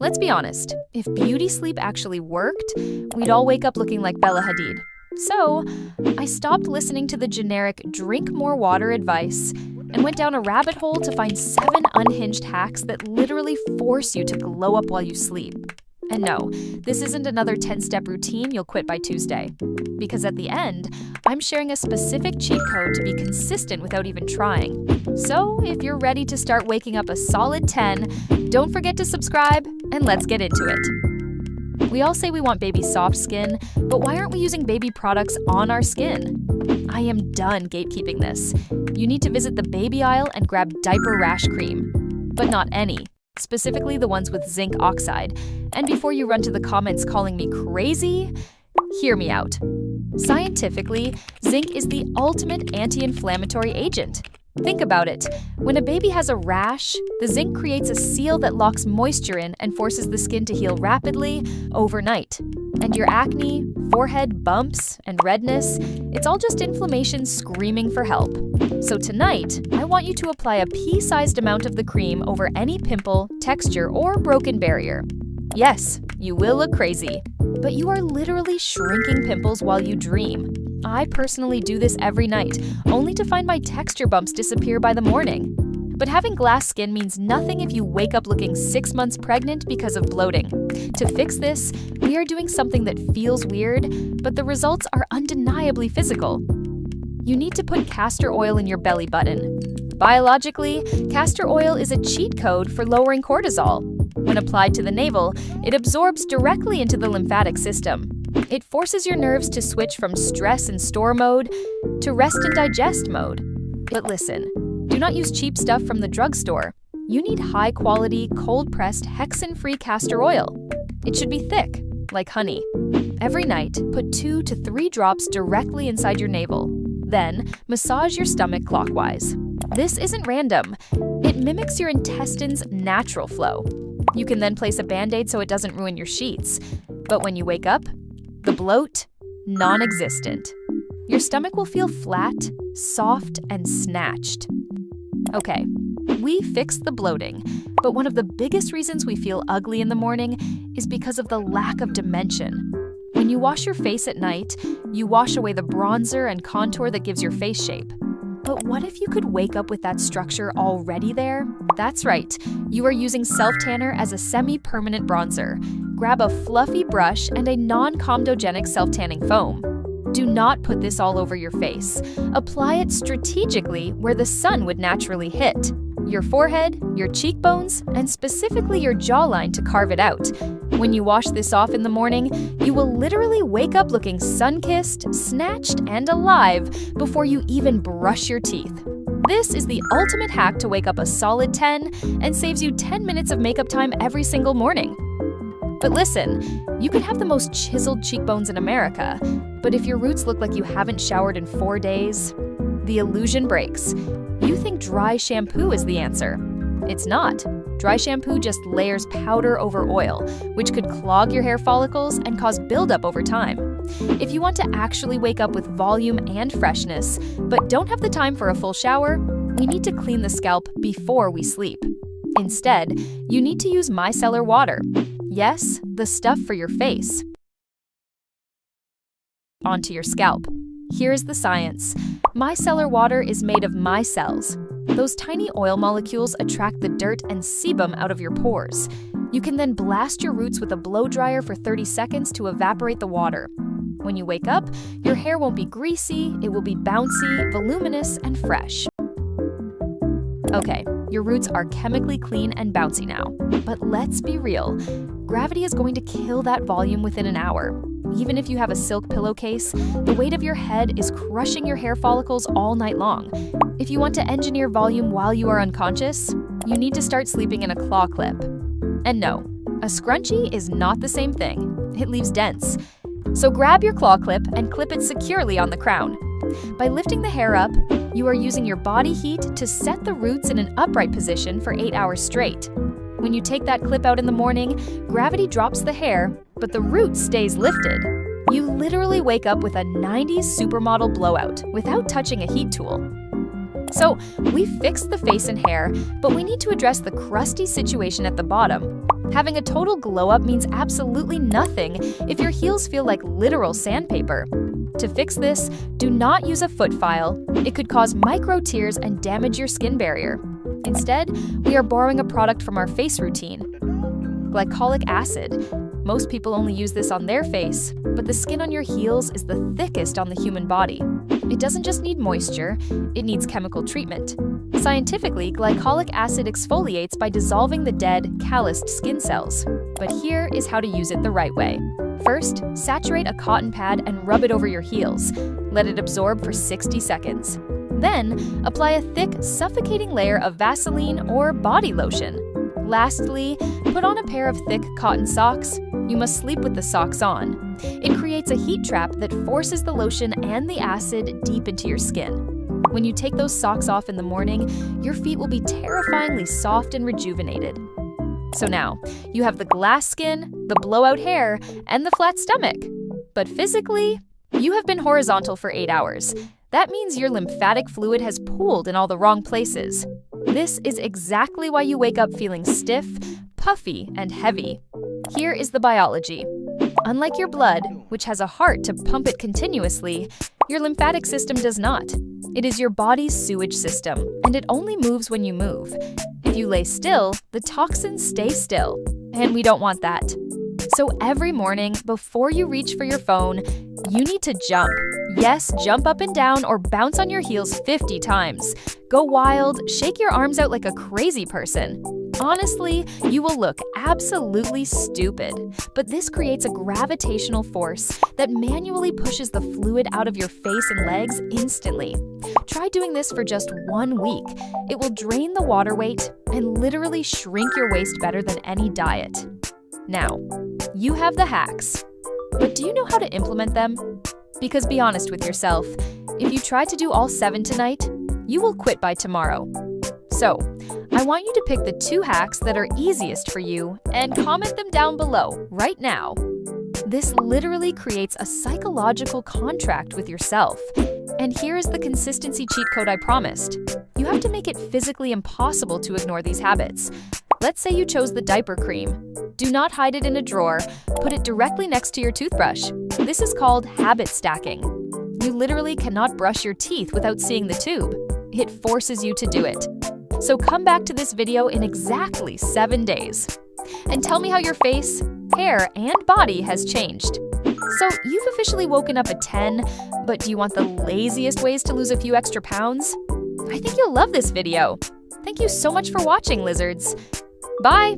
Let's be honest, if beauty sleep actually worked, we'd all wake up looking like Bella Hadid. So, I stopped listening to the generic drink more water advice and went down a rabbit hole to find 7 unhinged hacks that literally force you to glow up while you sleep. And no, this isn't another 10-step routine you'll quit by Tuesday. Because at the end, I'm sharing a specific cheat code to be consistent without even trying. So if you're ready to start waking up a solid 10, don't forget to subscribe, and let's get into it. We all say we want baby soft skin, but why aren't we using baby products on our skin? I am done gatekeeping this. You need to visit the baby aisle and grab diaper rash cream. But not any. Specifically the ones with zinc oxide. And before you run to the comments calling me crazy, hear me out. Scientifically, zinc is the ultimate anti-inflammatory agent. Think about it. When a baby has a rash, the zinc creates a seal that locks moisture in and forces the skin to heal rapidly overnight. And your acne, forehead bumps, and redness, it's all just inflammation screaming for help. So tonight, I want you to apply a pea-sized amount of the cream over any pimple, texture, or broken barrier. Yes, you will look crazy, but you are literally shrinking pimples while you dream. I personally do this every night, only to find my texture bumps disappear by the morning. But having glass skin means nothing if you wake up looking 6 months pregnant because of bloating. To fix this, we are doing something that feels weird, but the results are undeniably physical. You need to put castor oil in your belly button. Biologically, castor oil is a cheat code for lowering cortisol. When applied to the navel, it absorbs directly into the lymphatic system. It forces your nerves to switch from stress and store mode to rest and digest mode. But listen, do not use cheap stuff from the drugstore. You need high-quality, cold-pressed, hexane-free castor oil. It should be thick, like honey. Every night, put 2 to 3 drops directly inside your navel. Then, massage your stomach clockwise. This isn't random. It mimics your intestines' natural flow. You can then place a Band-Aid so it doesn't ruin your sheets. But when you wake up, the bloat, non-existent. Your stomach will feel flat, soft, and snatched. Okay, we fixed the bloating, but one of the biggest reasons we feel ugly in the morning is because of the lack of dimension. When you wash your face at night, you wash away the bronzer and contour that gives your face shape. But what if you could wake up with that structure already there? That's right, you are using self-tanner as a semi-permanent bronzer. Grab a fluffy brush and a non-comedogenic self-tanning foam. Do not put this all over your face. Apply it strategically where the sun would naturally hit. Your forehead, your cheekbones, and specifically your jawline to carve it out. When you wash this off in the morning, you will literally wake up looking sun-kissed, snatched, and alive before you even brush your teeth. This is the ultimate hack to wake up a solid 10 and saves you 10 minutes of makeup time every single morning. But listen, you could have the most chiseled cheekbones in America, but if your roots look like you haven't showered in 4 days, the illusion breaks. You think dry shampoo is the answer. It's not. Dry shampoo just layers powder over oil, which could clog your hair follicles and cause buildup over time. If you want to actually wake up with volume and freshness, but don't have the time for a full shower, we need to clean the scalp before we sleep. Instead, you need to use micellar water. Yes, the stuff for your face. Onto your scalp. Here's the science. Micellar water is made of micelles. Those tiny oil molecules attract the dirt and sebum out of your pores. You can then blast your roots with a blow dryer for 30 seconds to evaporate the water. When you wake up, your hair won't be greasy, it will be bouncy, voluminous, and fresh. Okay, your roots are chemically clean and bouncy now. But let's be real. Gravity is going to kill that volume within an hour. Even if you have a silk pillowcase, the weight of your head is crushing your hair follicles all night long. If you want to engineer volume while you are unconscious, you need to start sleeping in a claw clip. And no, a scrunchie is not the same thing. It leaves dents. So grab your claw clip and clip it securely on the crown. By lifting the hair up, you are using your body heat to set the roots in an upright position for 8 hours straight. When you take that clip out in the morning, gravity drops the hair, but the root stays lifted. You literally wake up with a 90s supermodel blowout without touching a heat tool. So we fixed the face and hair, but we need to address the crusty situation at the bottom. Having a total glow up means absolutely nothing if your heels feel like literal sandpaper. To fix this, do not use a foot file. It could cause micro tears and damage your skin barrier. Instead, we are borrowing a product from our face routine, glycolic acid. Most people only use this on their face, but the skin on your heels is the thickest on the human body. It doesn't just need moisture, it needs chemical treatment. Scientifically, glycolic acid exfoliates by dissolving the dead, calloused skin cells. But here is how to use it the right way. First, saturate a cotton pad and rub it over your heels. Let it absorb for 60 seconds. Then, apply a thick, suffocating layer of Vaseline or body lotion. Lastly, put on a pair of thick cotton socks. You must sleep with the socks on. It creates a heat trap that forces the lotion and the acid deep into your skin. When you take those socks off in the morning, your feet will be terrifyingly soft and rejuvenated. So now, you have the glass skin, the blowout hair, and the flat stomach. But physically, you have been horizontal for 8 hours. That means your lymphatic fluid has pooled in all the wrong places. This is exactly why you wake up feeling stiff, puffy, and heavy. Here is the biology. Unlike your blood, which has a heart to pump it continuously, your lymphatic system does not. It is your body's sewage system, and it only moves when you move. If you lay still, the toxins stay still, and we don't want that. So every morning, before you reach for your phone, you need to jump. Yes, jump up and down or bounce on your heels 50 times. Go wild, shake your arms out like a crazy person. Honestly, you will look absolutely stupid, but this creates a gravitational force that manually pushes the fluid out of your face and legs instantly. Try doing this for just 1 week. It will drain the water weight and literally shrink your waist better than any diet. Now, you have the hacks, but do you know how to implement them? Because be honest with yourself, if you try to do all 7 tonight, you will quit by tomorrow. So, I want you to pick the 2 hacks that are easiest for you and comment them down below right now. This literally creates a psychological contract with yourself. And here is the consistency cheat code I promised. You have to make it physically impossible to ignore these habits. Let's say you chose the diaper cream. Do not hide it in a drawer. Put it directly next to your toothbrush. This is called habit stacking. You literally cannot brush your teeth without seeing the tube. It forces you to do it. So come back to this video in exactly 7 days. And tell me how your face, hair, and body has changed. So you've officially woken up at 10, but do you want the laziest ways to lose a few extra pounds? I think you'll love this video. Thank you so much for watching, lizards. Bye!